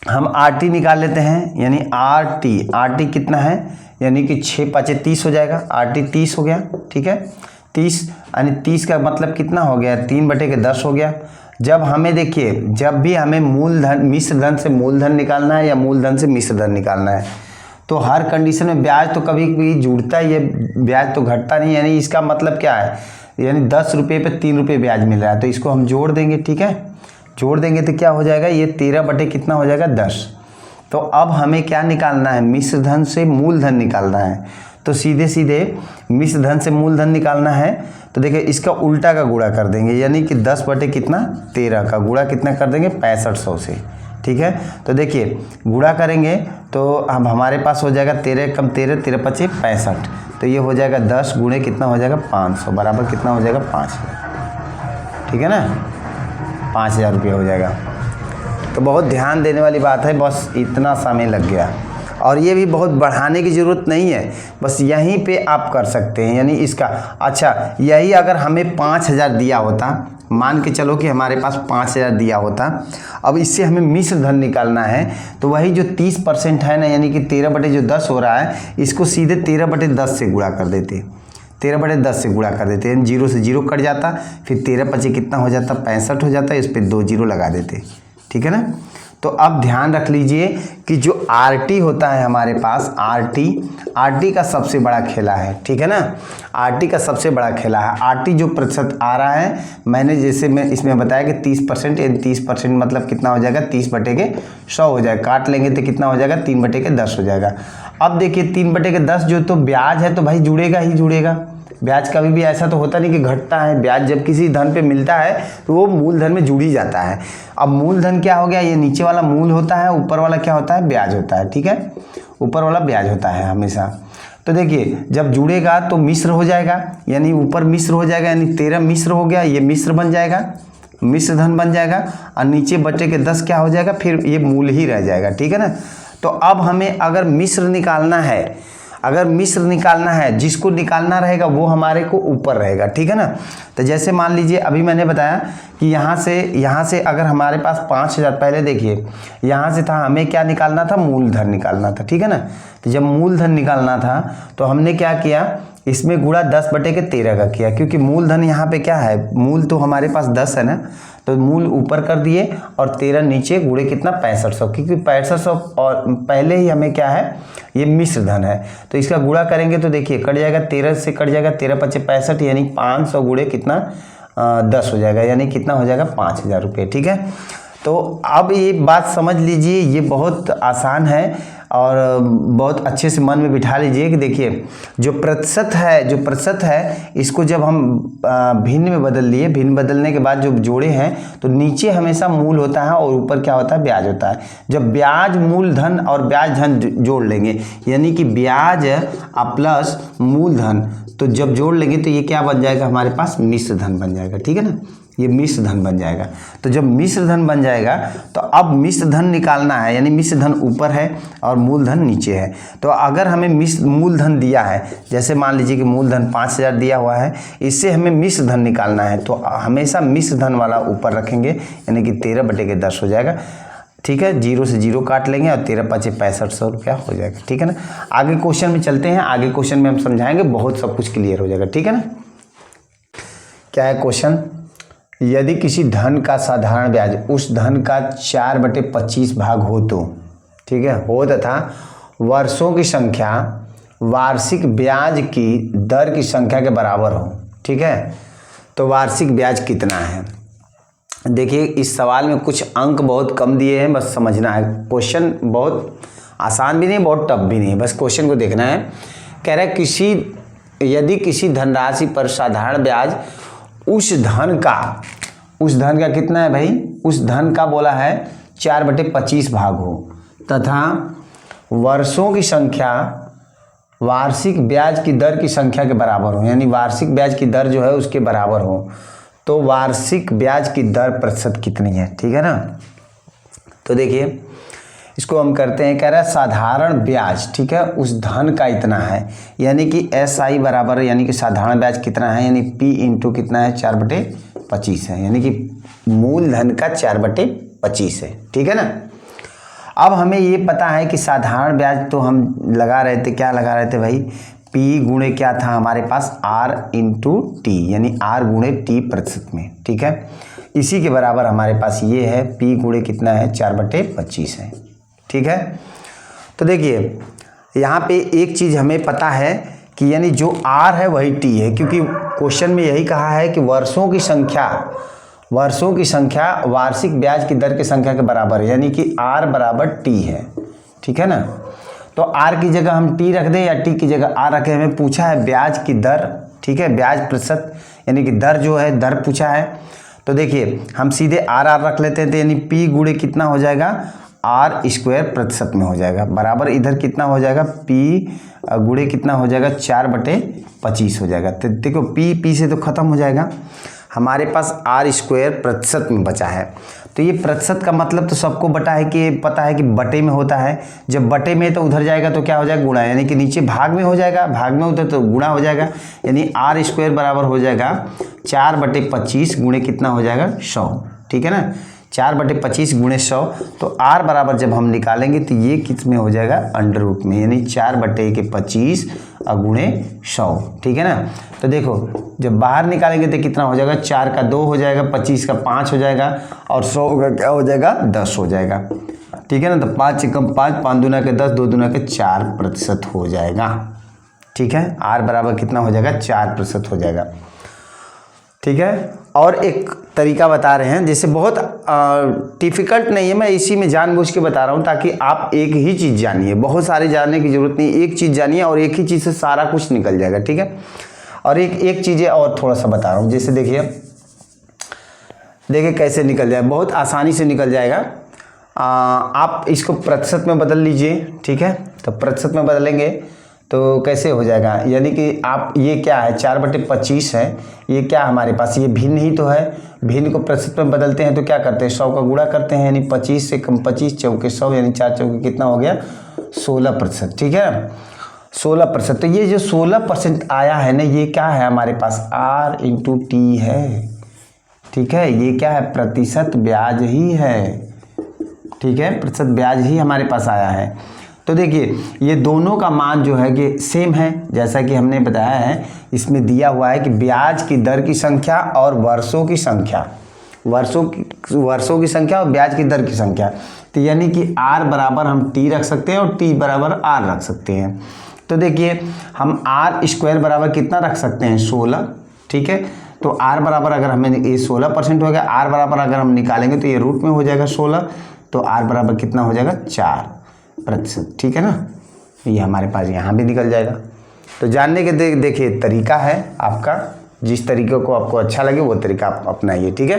Speaker 1: हम RT निकाल लेते हैं, यानी RT कितना है, यानी कि 6×5 = 30 हो जाएगा, RT 30 हो गया। ठीक है, 30 यानी 30 का मतलब कितना हो गया, 3/10 हो गया। जब हमें देखिए, जब भी हमें मूलधन, मिश्र धन से मूलधन निकालना है या मूलधन से मिश्र धन निकालना है, तो हर कंडीशन में ब्याज तो कभी भी जुड़ता ही है, ब्याज तो घटता नहीं। यानी इसका मतलब क्या है, यानी 10 रुपये पे 3 रुपये ब्याज मिल रहा है, तो इसको हम जोड़ देंगे। ठीक है, जोड़ देंगे तो क्या हो जाएगा, ये 13 बटे कितना हो जाएगा, 10। तो अब हमें क्या निकालना है, मिश्र धन से मूलधन निकालना है। तो सीधे सीधे मिश्र धन से मूलधन निकालना है, तो देखिए इसका उल्टा का गुणा कर देंगे, यानी कि 10 बटे कितना, 13 का गुणा कितना कर देंगे, 6500 से। ठीक है, तो देखिए गुणा करेंगे तो अब हमारे पास हो जाएगा 13 कम 13, 13 × 5 = 65। तो ये हो जाएगा 10 गुणे कितना हो जाएगा, 500, बराबर कितना हो जाएगा, 5000। ठीक है ना, 5000 रुपये हो जाएगा। तो बहुत ध्यान देने वाली बात है, बस इतना समय लग गया, और ये भी बहुत बढ़ाने की ज़रूरत नहीं है, बस यहीं पे आप कर सकते हैं। यानी इसका, अच्छा यही अगर हमें 5000 दिया होता, मान के चलो कि हमारे पास 5000 दिया होता, अब इससे हमें मिश्र धन निकालना है, तो वही जो 30% है ना, यानी कि 13/10 हो रहा है, इसको सीधे 13/10 से गुणा कर देते, 13/10 से गुणा कर देते हैं, 0 से 0 कट जाता, फिर 13×5 कितना हो जाता, 65 हो जाता है, इस पर 2 0 लगा देते। ठीक है ना, तो अब ध्यान रख लीजिए कि जो RT होता है हमारे पास, RT का सबसे बड़ा खेला है, ठीक है ना। RT का सबसे बड़ा खेला है। RT जो प्रतिशत आ रहा है, मैंने जैसे मैं इसमें बताया कि 30%, यानी 30% मतलब कितना हो जाएगा, 30/100 हो जाएगा। काट लेंगे तो कितना हो जाएगा, 3/10 हो जाएगा। अब देखिए 3/10 जो तो ब्याज है तो भाई जुड़ेगा ही जुड़ेगा। ब्याज कभी भी ऐसा तो होता नहीं कि घटता है। ब्याज जब किसी धन पे मिलता है तो वो मूलधन में जुड़ ही जाता है। अब मूलधन क्या हो गया, ये नीचे वाला मूल होता है, ऊपर वाला क्या होता है, ब्याज होता है, ठीक है। ऊपर वाला ब्याज होता है हमेशा। तो देखिए जब जुड़ेगा तो मिश्र हो जाएगा, यानी ऊपर मिश्र हो जाएगा, यानी 13 मिश्र हो गया, ये मिश्र बन जाएगा, मिश्र धन बन जाएगा। और नीचे बटे के 10 क्या हो जाएगा, फिर ये मूल ही रह जाएगा, ठीक है ना। तो अब हमें अगर मिश्र निकालना है, जिसको निकालना रहेगा वो हमारे को ऊपर रहेगा, ठीक है ना। तो जैसे मान लीजिए अभी मैंने बताया कि यहाँ से अगर हमारे पास 5000, पहले देखिए यहाँ से था, हमें क्या निकालना था, मूलधन निकालना था, ठीक है ना। तो जब मूलधन निकालना था तो हमने क्या किया, इसमें गुणा 10/13 का किया, क्योंकि मूलधन यहाँ पे क्या है, मूल तो हमारे पास 10 है ना, तो मूल ऊपर कर दिए और 13 नीचे, गुणे कितना, 6500, क्योंकि 6500 और पहले ही हमें क्या है, ये मिश्र धन है। तो इसका गुणा करेंगे तो देखिए कट जाएगा, 13 से कट जाएगा, 13×5 = 65, यानी 500 गुणे कितना, 10 हो जाएगा, यानी कितना हो जाएगा, 5000 रुपये, ठीक है। तो अब ये बात समझ लीजिए, ये बहुत आसान है और बहुत अच्छे से मन में बिठा लीजिए कि देखिए जो प्रतिशत है इसको जब हम भिन्न में बदल लिए, भिन्न बदलने के बाद जो जोड़े हैं तो नीचे हमेशा मूल होता है और ऊपर क्या होता है, ब्याज होता है। जब ब्याज मूलधन और ब्याज धन जोड़ लेंगे, यानी कि ब्याज प्लस मूलधन, तो जब जोड़ लेंगे तो ये क्या बन जाएगा, हमारे पास मिश्र धन बन जाएगा, ठीक है ना। ये मिश्र धन बन जाएगा। तो जब मिश्र धन बन जाएगा तो अब मिश्र धन निकालना है, यानी मिश्र धन ऊपर है और मूलधन नीचे है। तो अगर हमें मूलधन दिया है, जैसे मान लीजिए कि मूलधन 5000 दिया हुआ है, इससे हमें मिश्र धन निकालना है, तो हमेशा मिश्र धन वाला ऊपर रखेंगे, यानी कि 13/10 हो जाएगा, ठीक है। 0 से 0 काट लेंगे और 13×5 = 6500 रुपया हो जाएगा, ठीक है ना। आगे क्वेश्चन में चलते हैं, आगे क्वेश्चन में हम समझाएंगे, बहुत सब कुछ क्लियर हो जाएगा, ठीक है ना। क्या है क्वेश्चन, यदि किसी धन का साधारण ब्याज उस धन का 4/25 भाग हो तो, ठीक है, हो तथा वर्षों की संख्या वार्षिक ब्याज की दर की संख्या के बराबर हो, ठीक है, तो वार्षिक ब्याज कितना है। देखिए इस सवाल में कुछ अंक बहुत कम दिए हैं, बस समझना है। क्वेश्चन बहुत आसान भी नहीं, बहुत टफ भी नहीं, बस क्वेश्चन को देखना है। कह रहा है यदि किसी धनराशि पर साधारण ब्याज उस धन का कितना है भाई, उस धन का बोला है 4/25 भाग हो तथा वर्षों की संख्या वार्षिक ब्याज की दर की संख्या के बराबर हो, यानी वार्षिक ब्याज की दर जो है उसके बराबर हो, तो वार्षिक ब्याज की दर प्रतिशत कितनी है, ठीक है ना। तो देखिए इसको हम करते हैं, कह रहा है साधारण ब्याज, ठीक है, उस धन का इतना है, यानी कि SI बराबर, यानी कि साधारण ब्याज कितना है, यानी P इंटू कितना है, 4/25 है, यानी कि मूलधन का 4/25 है, ठीक है ना। अब हमें ये पता है कि साधारण ब्याज तो हम लगा रहे थे, क्या लगा रहे थे भाई, P गुणे क्या था हमारे पास, R इंटू T, यानी R गुणे T प्रतिशत में, ठीक है। इसी के बराबर हमारे पास ये है, P गुणे कितना है, 4/25 है, ठीक है। तो देखिए यहाँ पे एक चीज़ हमें पता है कि यानी जो R है वही T है, क्योंकि क्वेश्चन में यही कहा है कि वर्षों की संख्या वार्षिक ब्याज की दर की संख्या के बराबर है, यानी कि R बराबर T है, ठीक है ना। तो R की जगह हम T रख दें या T की जगह R रखें, हमें पूछा है ब्याज की दर, ठीक है, ब्याज प्रतिशत, यानी कि दर जो है, दर पूछा है। तो देखिए हम सीधे R रख लेते थे, यानी P गुणे कितना हो जाएगा, R² प्रतिशत में हो जाएगा, बराबर इधर कितना हो जाएगा, P गुणे कितना हो जाएगा, 4/25 हो जाएगा। तो देखो P से तो खत्म हो जाएगा, हमारे पास R² प्रतिशत में बचा है। तो ये प्रतिशत का मतलब तो सबको पता है कि बटे में होता है, जब बटे में तो उधर जाएगा तो क्या हो जाएगा, गुणा, यानी कि नीचे भाग में हो जाएगा, भाग में उधर तो गुणा हो जाएगा, यानी R² बराबर हो जाएगा 4/25 गुणे कितना हो जाएगा, 100, ठीक है ना। 4/25 गुणे 100, तो R बराबर जब हम निकालेंगे तो ये किस में हो जाएगा, अंडर रूट में, यानी 4/25 गुणे 100, ठीक है ना। तो देखो जब बाहर निकालेंगे तो कितना हो जाएगा, 4 का 2 हो जाएगा, 25 का 5 हो जाएगा और 100 का क्या हो जाएगा, 10 हो जाएगा। ठीक है ना। तो 5 एकम 5, 5 दूना के 10, 2 दूना के 4% हो जाएगा। ठीक है, R बराबर कितना हो जाएगा, 4% हो जाएगा। ठीक है, और एक तरीका बता रहे हैं, जैसे बहुत डिफ़िकल्ट नहीं है, मैं इसी में जानबूझ के बता रहा हूँ ताकि आप एक ही चीज़ जानिए, बहुत सारे जानने की ज़रूरत नहीं, एक चीज़ जानिए और एक ही चीज़ से सारा कुछ निकल जाएगा। ठीक है, और एक चीज़ें और थोड़ा सा बता रहा हूँ, जैसे देखिए कैसे निकल जाए, बहुत आसानी से निकल जाएगा। आप इसको प्रतिशत में बदल लीजिए। ठीक है, तो प्रतिशत में बदलेंगे तो कैसे हो जाएगा, यानी कि आप ये क्या है 4/25 है, ये क्या हमारे पास ये भिन्न ही तो है। भिन्न को प्रतिशत में बदलते हैं तो क्या करते हैं, 100 का गुणा करते हैं, यानी 25 से कम 25 चौके 100, यानी 4 चौके कितना हो गया, 16%। ठीक है, 16%। तो ये जो 16% आया है ना, ये क्या है हमारे पास, R × T है। ठीक है, ये क्या है, प्रतिशत ब्याज ही है। ठीक है, प्रतिशत ब्याज ही हमारे पास आया है। तो देखिए ये दोनों का मान जो है कि सेम है, जैसा कि हमने बताया है, इसमें दिया हुआ है कि ब्याज की दर की संख्या और वर्षों की संख्या, वर्षों की संख्या और ब्याज की दर की संख्या। तो यानी कि R बराबर हम T रख सकते हैं और T बराबर R रख सकते हैं। तो देखिए हम R² बराबर कितना रख सकते हैं, 16। ठीक है, तो R बराबर अगर हमें ये 16% हो गया, R बराबर अगर हम निकालेंगे तो ये रूट में हो जाएगा 16, तो R बराबर कितना हो जाएगा, 4%। ठीक है ना, ये हमारे पास यहाँ भी निकल जाएगा। तो जानने के देखिए तरीका है आपका, जिस तरीके को आपको अच्छा लगे वो तरीका आप अपनाइए। ठीक है,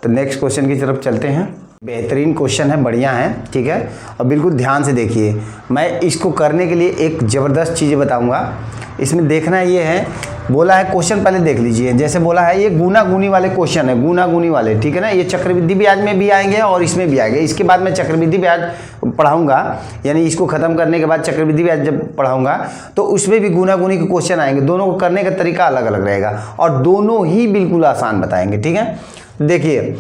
Speaker 1: तो नेक्स्ट क्वेश्चन की तरफ चलते हैं। बेहतरीन क्वेश्चन है, बढ़िया है। ठीक है, और बिल्कुल ध्यान से देखिए, मैं इसको करने के लिए एक ज़बरदस्त चीज़ें बताऊंगा। इसमें देखना ये है, बोला है क्वेश्चन पहले देख लीजिए, जैसे बोला है ये गुना गुनी वाले क्वेश्चन है, गुना गुनी वाले। ठीक है ना, ये चक्रवृद्धि ब्याज में भी आएंगे और इसमें भी आएंगे। इसके बाद मैं चक्रवृद्धि ब्याज पढ़ाऊंगा, यानी इसको ख़त्म करने के बाद चक्रवृद्धि ब्याज जब पढ़ाऊंगा तो उसमें भी गुना गुनी के क्वेश्चन आएंगे। दोनों को करने का तरीका अलग अलग रहेगा और दोनों ही बिल्कुल आसान बताएंगे। ठीक है, देखिए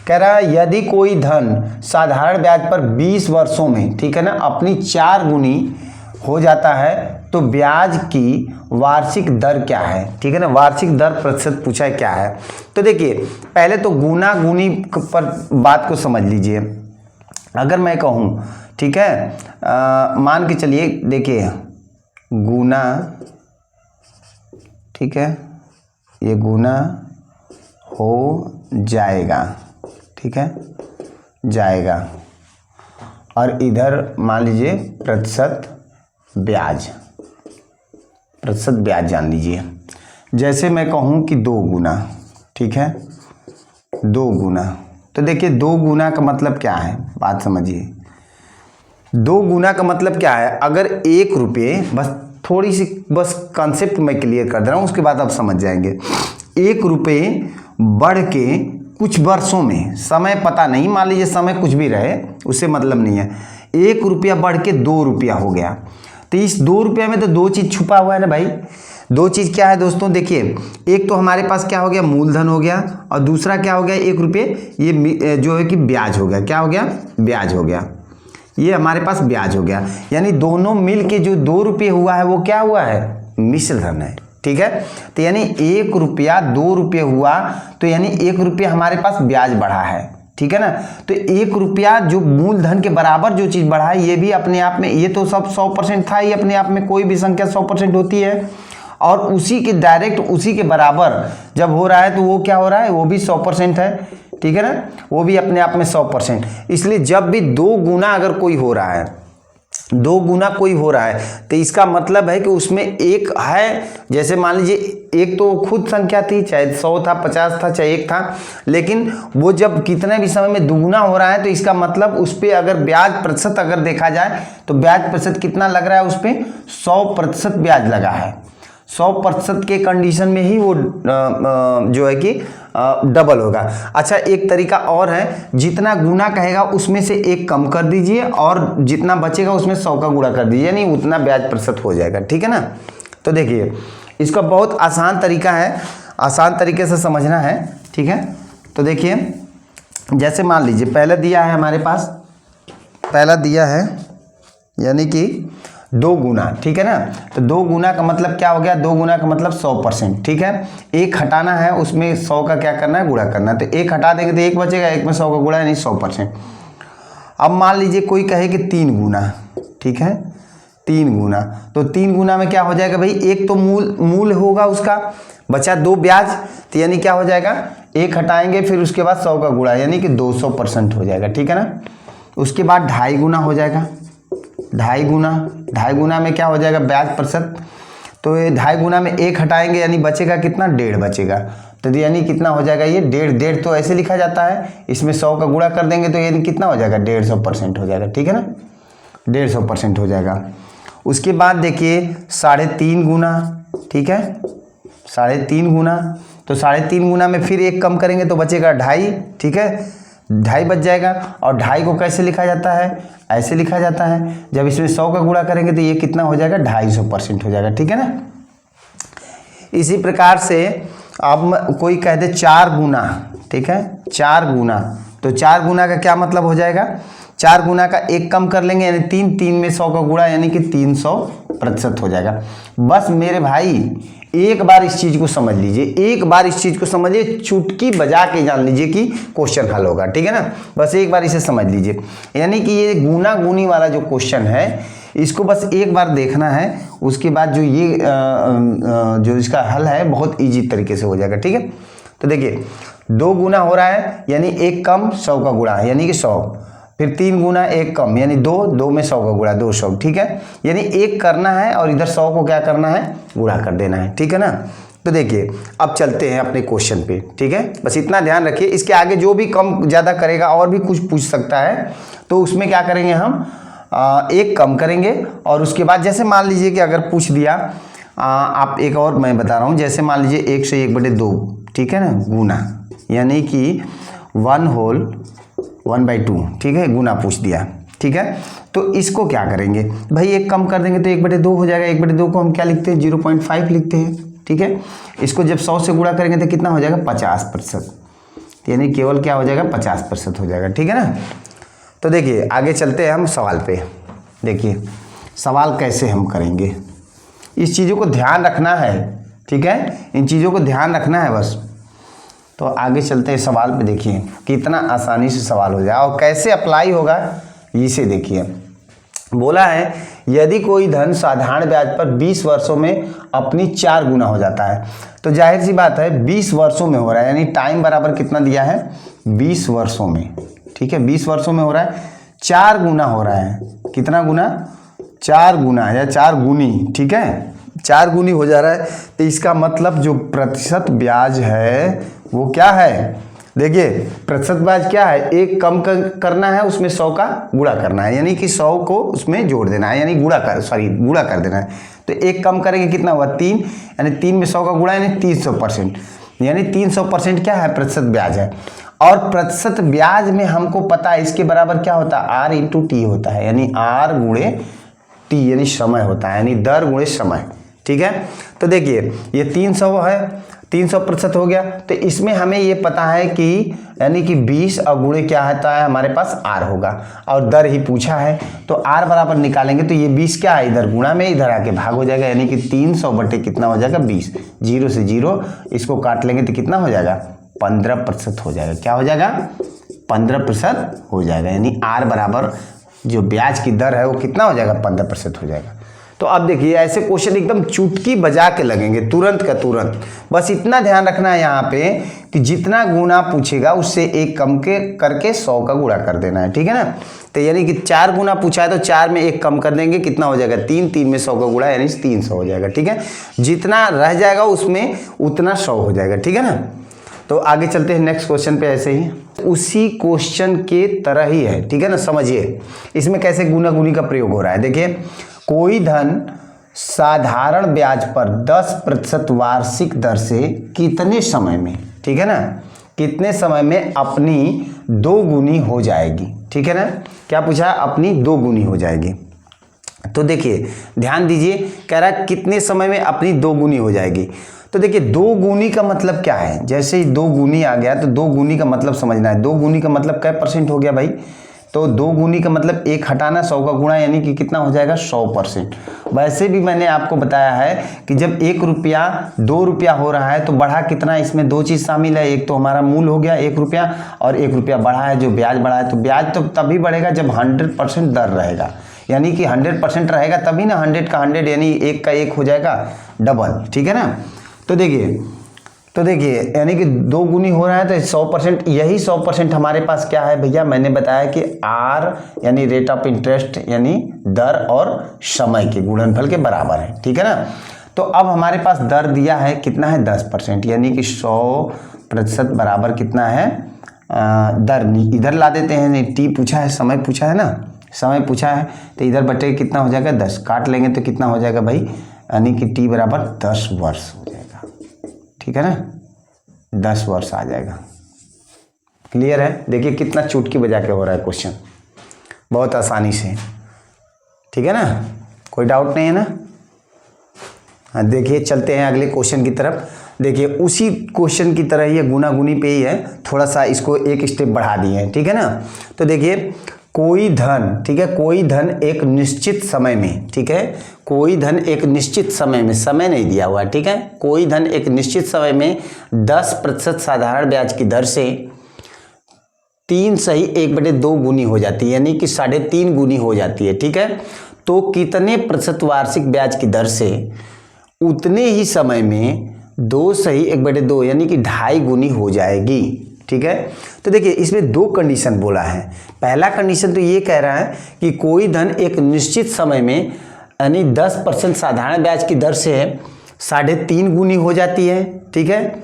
Speaker 1: कह रहा है यदि कोई धन साधारण ब्याज पर 20 वर्षों में, ठीक है ना, अपनी 4 गुनी हो जाता है तो ब्याज की वार्षिक दर क्या है। ठीक है ना, वार्षिक दर प्रतिशत पूछा है क्या है। तो देखिए पहले तो गुना गुनी पर बात को समझ लीजिए। अगर मैं कहूँ, ठीक है, मान के चलिए, देखिए गुना, ठीक है, ये गुना हो जाएगा। ठीक है, जाएगा, और इधर मान लीजिए प्रतिशत ब्याज, प्रतिशत ब्याज जान लीजिए। जैसे मैं कहूँ कि 2 गुना, ठीक है, 2 गुना, तो देखिए 2 गुना का मतलब क्या है, बात समझिए। 2 गुना का मतलब क्या है, अगर 1 रुपये, बस थोड़ी सी बस कॉन्सेप्ट मैं क्लियर कर दे रहा हूँ, उसके बाद आप समझ जाएंगे। 1 रुपये बढ़ के कुछ वर्षों में, समय पता नहीं, मान लीजिए समय कुछ भी रहे, उससे मतलब नहीं है, 1 रुपया बढ़ के 2 रुपया हो गया। तो इस 2 रुपये में तो 2 चीज़ छुपा हुआ है ना भाई। 2 चीज़ क्या है दोस्तों, देखिए एक तो हमारे पास क्या हो गया, मूलधन हो गया, और दूसरा क्या हो गया, 1 रुपये ये जो है कि ब्याज हो गया। क्या हो गया, ब्याज हो गया, ये हमारे पास ब्याज हो गया। यानी दोनों मिल के जो 2 रुपये हुआ है वो क्या हुआ है, मिश्र धन है। ठीक है, तो यानी 1 रुपया 2 रुपये हुआ, तो यानी 1 रुपया हमारे पास ब्याज बढ़ा है। ठीक है ना, तो 1 रुपया जो मूलधन के बराबर जो चीज़ बढ़ा है, ये भी अपने आप में, ये तो सब 100% था ही अपने आप में, कोई भी संख्या 100% होती है, और उसी के डायरेक्ट उसी के बराबर जब हो रहा है तो वो क्या हो रहा है, वो भी 100% है। ठीक है ना, वो भी अपने आप में 100%। इसलिए जब भी 2 गुना अगर कोई हो रहा है, 2 गुना कोई हो रहा है, तो इसका मतलब है कि उसमें एक है, जैसे मान लीजिए एक तो खुद संख्या थी, चाहे 100 था, 50 था, चाहे 1 था, लेकिन वो जब कितने भी समय में दुगुना हो रहा है तो इसका मतलब उस पर अगर ब्याज प्रतिशत अगर देखा जाए तो ब्याज प्रतिशत कितना लग रहा है, उस पर 100% ब्याज लगा है। 100% के कंडीशन में ही वो जो है कि डबल होगा। अच्छा, एक तरीका और है, जितना गुना कहेगा उसमें से 1 कम कर दीजिए और जितना बचेगा उसमें 100 का गुणा कर दीजिए, यानी उतना ब्याज प्रतिशत हो जाएगा। ठीक है ना, तो देखिए इसका बहुत आसान तरीका है, आसान तरीके से समझना है। ठीक है, तो देखिए जैसे मान लीजिए पहले दिया है हमारे पास, पहला दिया है यानी कि 2 गुना। ठीक है ना, तो 2 गुना का मतलब क्या हो गया, 2 गुना का मतलब 100%। ठीक है, 1 हटाना है, उसमें 100 का क्या करना है, गुणा करना है, तो 1 हटा देंगे तो 1 बचेगा, 1 में 100 का गुणा यानी 100%। अब मान लीजिए कोई कहे कि 3 गुना, ठीक है, 3 गुना, तो 3 गुना में क्या हो जाएगा भाई, एक तो मूल होगा उसका, बचा 2 ब्याज, तो यानी क्या हो जाएगा, 1 हटाएंगे फिर उसके बाद 100 का गुणा यानी कि 200% हो जाएगा, ठीक है ना। उसके बाद 2.5 गुना हो जाएगा, 2.5 गुना में क्या हो जाएगा, ब्याज प्रतिशत, तो ये 2.5 गुना में 1 हटाएंगे यानी बचेगा कितना, 1.5 बचेगा, तो यानी कितना हो जाएगा ये 1.5 तो ऐसे लिखा जाता है, इसमें 100 का गुणा कर देंगे तो यानी कितना हो जाएगा, 150% हो जाएगा, ठीक है ना, 150% हो जाएगा। उसके बाद देखिए 3.5 गुना, ठीक है, 3.5 गुना, तो 3.5 गुना में फिर 1 कम करेंगे तो बचेगा 2.5, ठीक है, 2.5 बच जाएगा। और 2.5 को कैसे लिखा जाता है, ऐसे लिखा जाता है, जब इसमें 100 का गुणा करेंगे तो ये कितना हो जाएगा, 250% हो जाएगा, ठीक है ना। इसी प्रकार से अब कोई कह दे 4 गुना, ठीक है, 4 गुना, तो 4 गुना का क्या मतलब हो जाएगा, 4 गुना का 1 कम कर लेंगे यानी 3 में 100 का गुणा यानी कि 300% हो जाएगा। बस मेरे भाई एक बार इस चीज को समझ लीजिए, एक बार इस चीज को समझिए, चुटकी बजा के जान लीजिए कि क्वेश्चन हल होगा, ठीक है ना, बस एक बार इसे समझ लीजिए। यानी कि ये गुना गुनी वाला जो क्वेश्चन है इसको बस एक बार देखना है, उसके बाद जो ये जो इसका हल है बहुत इजी तरीके से हो जाएगा, ठीक है। तो देखिए 2 गुना हो रहा है यानी 1 कम 100 का गुणा यानी कि 100, फिर 3 गुना 1 कम यानी 2 में 100 का गुणा 200, ठीक है, यानी 1 करना है और इधर 100 को क्या करना है, गुणा कर देना है, ठीक है ना। तो देखिए अब चलते हैं अपने क्वेश्चन पे, ठीक है, बस इतना ध्यान रखिए, इसके आगे जो भी कम ज़्यादा करेगा और भी कुछ पूछ सकता है, तो उसमें क्या करेंगे हम 1 कम करेंगे और उसके बाद जैसे मान लीजिए कि अगर पूछ दिया आप, एक और मैं बता रहा हूँ, जैसे मान लीजिए 1 से 1/2, ठीक है ना, गुना यानी कि 1/2, ठीक है, गुना पूछ दिया, ठीक है। तो इसको क्या करेंगे भाई, 1 कम कर देंगे तो 1/2 हो जाएगा, 1/2 को हम क्या लिखते हैं, 0.5 लिखते हैं, ठीक है। इसको जब 100 से गुणा करेंगे तो कितना हो जाएगा, 50%, यानी केवल क्या हो जाएगा, 50% हो जाएगा, ठीक है ना। तो देखिए आगे चलते हैं हम सवाल पे। देखिए सवाल कैसे हम करेंगे, इस चीज़ों को ध्यान रखना है, ठीक है, इन चीज़ों को ध्यान रखना है बस। तो आगे चलते हैं सवाल पे, देखिए कितना आसानी से सवाल हो जाए और कैसे अप्लाई होगा इसे देखिए। बोला है यदि कोई धन साधारण ब्याज पर 20 वर्षों में अपनी 4 गुना हो जाता है, तो जाहिर सी बात है 20 वर्षों में हो रहा है, यानी टाइम बराबर कितना दिया है, 20 वर्षों में, ठीक है, 20 वर्षों में हो रहा है, 4 गुना हो रहा है, कितना गुना, 4 गुना या 4 गुनी, ठीक है, 4 गुनी हो जा रहा है, तो इसका मतलब जो प्रतिशत ब्याज है वो क्या है, देखिए प्रतिशत ब्याज क्या है, 1 कम करना है उसमें 100 का गुणा करना है, यानी कि 100 को उसमें जोड़ देना है, यानी गुणा कर देना है। तो 1 कम करेंगे कितना हुआ, 3, यानी 3 में 100 का गुणा यानी 300%, यानी 300% क्या है, प्रतिशत ब्याज है। और प्रतिशत ब्याज में हमको पता है इसके बराबर क्या होता है, R × T होता है, यानी R × T यानी समय होता है, यानी दर गुणे समय, ठीक है। तो देखिए ये 300 है, 300% हो गया, तो इसमें हमें ये पता है कि यानी कि 20 और गुणे क्या होता है, हमारे पास R होगा और दर ही पूछा है, तो R बराबर निकालेंगे तो ये 20 क्या है, इधर गुणा में इधर आके भाग हो जाएगा, यानी कि 300 बटे कितना हो जाएगा, 20, 0 से 0 इसको काट लेंगे तो कितना हो जाएगा, 15% हो जाएगा, क्या हो जाएगा, 15% हो जाएगा, यानी R बराबर जो ब्याज की दर है वो कितना हो जाएगा, 15% हो जाएगा। तो अब देखिए ऐसे क्वेश्चन एकदम चुटकी बजा के लगेंगे, तुरंत का तुरंत, बस इतना ध्यान रखना है यहाँ पे कि जितना गुना पूछेगा उससे 1 कम करके 100 का गुणा कर देना है, ठीक है ना। तो यानी कि 4 गुना पूछा है तो 4 में 1 कम कर देंगे, कितना हो जाएगा, 3 में 100 का गुणा यानी 300 हो जाएगा, ठीक है, जितना रह जाएगा उसमें उतना 100 हो जाएगा, ठीक है ना। तो आगे चलते हैं नेक्स्ट क्वेश्चन पे, ऐसे ही उसी क्वेश्चन के तरह ही है, ठीक है ना, समझिए इसमें कैसे गुना गुनी का प्रयोग हो रहा है। देखिए कोई धन साधारण ब्याज पर 10% वार्षिक दर से कितने समय में, ठीक है ना, कितने समय में अपनी 2 गुनी हो जाएगी, ठीक है ना, क्या पूछा है, अपनी 2 गुनी हो जाएगी। तो देखिए ध्यान दीजिए, कह रहा है कितने समय में अपनी 2 गुनी हो जाएगी। तो देखिए 2 गुनी का मतलब क्या है, जैसे ही 2 गुनी आ गया तो 2 गुनी का मतलब समझना है, 2 गुनी का मतलब क्या % हो गया भाई, तो 2 गुनी का मतलब 1 हटाना, 100 का गुणा, यानी कि कितना हो जाएगा 100%। वैसे भी मैंने आपको बताया है कि जब 1 रुपया 2 रुपया हो रहा है तो बढ़ा कितना, इसमें 2 चीज़ शामिल है। एक तो हमारा मूल हो गया 1 रुपया, और 1 रुपया बढ़ा है जो ब्याज बढ़ा है। तो ब्याज तो तभी बढ़ेगा जब 100% दर रहेगा, यानी कि 100% रहेगा तभी ना 100 का 100 यानी 1 का 1 हो जाएगा डबल, ठीक है ना। तो देखिए यानी कि 2 गुनी हो रहा है तो 100%, यही 100% हमारे पास क्या है भैया, मैंने बताया कि आर यानी रेट ऑफ इंटरेस्ट यानी दर और समय के गुणनफल के बराबर है, ठीक है ना। तो अब हमारे पास दर दिया है कितना है 10%, यानी कि 100% बराबर कितना है दर, इधर ला देते हैं, नहीं टी पूछा है, समय पूछा है ना, समय पूछा है तो इधर बटे कितना हो जाएगा 10, काट लेंगे तो कितना हो जाएगा भाई, यानी कि टी बराबर 10 वर्ष हो जाएगा, ठीक है ना, 10 वर्ष आ जाएगा। क्लियर है। देखिए कितना चुटकी बजा के हो रहा है क्वेश्चन, बहुत आसानी से, ठीक है ना, कोई डाउट नहीं है ना। हाँ देखिए चलते हैं अगले क्वेश्चन की तरफ। देखिए उसी क्वेश्चन की तरह ये गुना गुनी पे ही है, थोड़ा सा इसको एक स्टेप बढ़ा दिए हैं, ठीक है ना। तो देखिए कोई धन, ठीक है, कोई धन एक निश्चित समय में, ठीक है, कोई धन एक निश्चित समय में, समय नहीं दिया हुआ है, ठीक है, कोई धन एक निश्चित समय में 10% साधारण ब्याज की दर से 3 सही 1/2 गुनी हो जाती है, यानी कि 3.5 गुनी हो जाती है, ठीक है। तो कितने प्रतिशत वार्षिक ब्याज की दर से उतने ही समय में 2 सही 1/2 यानी कि 2.5 गुनी हो जाएगी, ठीक है। तो देखिए इसमें 2 कंडीशन बोला है। पहला कंडीशन तो ये कह रहा है कि कोई धन एक निश्चित समय में यानी 10% साधारण ब्याज की दर से 3.5 गुनी हो जाती है, ठीक है।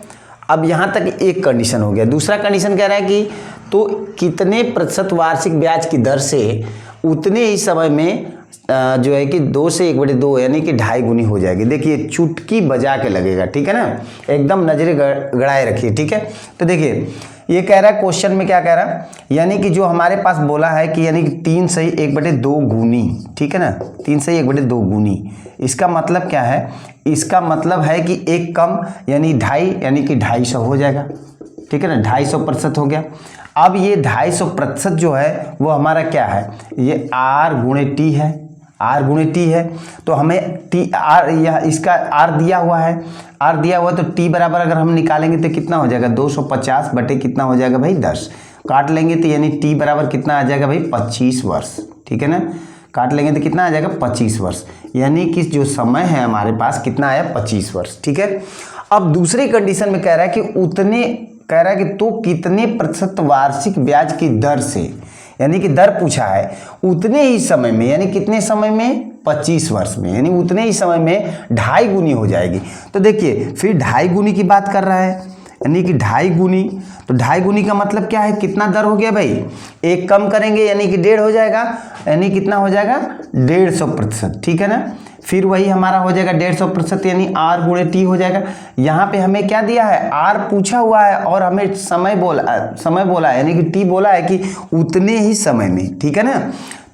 Speaker 1: अब यहाँ तक एक कंडीशन हो गया। दूसरा कंडीशन कह रहा है कि तो कितने प्रतिशत वार्षिक ब्याज की दर से उतने ही समय में जो है कि 2 से 1/2 यानी कि 2.5 गुनी हो जाएगी। देखिए चुटकी बजा के लगेगा, ठीक है ना, एकदम नजरें गड़ाए रखिए, ठीक है। तो देखिए ये कह रहा है क्वेश्चन में, क्या कह रहा है, यानी कि जो हमारे पास बोला है कि यानी कि 3 सही 1/2 गुनी, ठीक है ना, 3 सही 1/2 गुनी, इसका मतलब क्या है, इसका मतलब है कि एक कम यानी 2.5 यानी कि 250 हो जाएगा, ठीक है ना, 250% हो गया। अब ये 250% जो है वो हमारा क्या है, ये R गुणे T है, R गुणे T है। तो हमें T R यह इसका R दिया हुआ है, R दिया हुआ तो T बराबर अगर हम निकालेंगे तो कितना हो जाएगा 250 बटे कितना हो जाएगा भाई 10, काट लेंगे तो यानी T बराबर कितना आ जाएगा भाई 25 वर्ष, ठीक है ना, काट लेंगे तो कितना आ जाएगा 25 वर्ष, यानी कि जो समय है हमारे पास कितना आया 25 वर्ष, ठीक है। अब दूसरी कंडीशन में कह रहा है कि उतने, कह रहा है कि तो कितने प्रतिशत वार्षिक ब्याज की दर से, यानी कि दर पूछा है उतने ही समय में, यानी कितने समय में 25 वर्ष में, यानी उतने ही समय में 2.5 गुनी हो जाएगी। तो देखिए फिर 2.5 गुनी की बात कर रहा है, यानी कि 2.5 गुनी, तो 2.5 गुनी का मतलब क्या है, कितना दर हो गया भाई, एक कम करेंगे यानी कि 1.5 हो जाएगा, यानी कितना हो जाएगा 150%, ठीक है ना। फिर वही हमारा हो जाएगा 150% यानी R गुणे T हो जाएगा। यहाँ पे हमें क्या दिया है, R पूछा हुआ है और हमें समय बोला है, यानी कि T बोला है कि उतने ही समय में, ठीक है ना।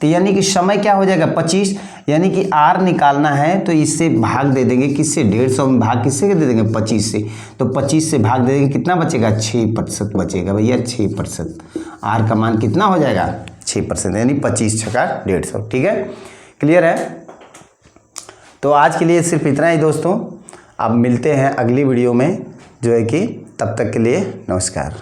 Speaker 1: तो यानी कि समय क्या हो जाएगा 25, यानी कि R निकालना है तो इससे भाग दे देंगे, किससे 150 में भाग किससे दे देंगे 25 से, तो 25 से भाग दे देंगे, कितना बचेगा 6% बचेगा भैया, 6%। R का मान कितना हो जाएगा 6%, यानी 25 छका 150, ठीक है, क्लियर है। तो आज के लिए सिर्फ इतना ही दोस्तों, अब मिलते हैं अगली वीडियो में जो है कि, तब तक के लिए नमस्कार।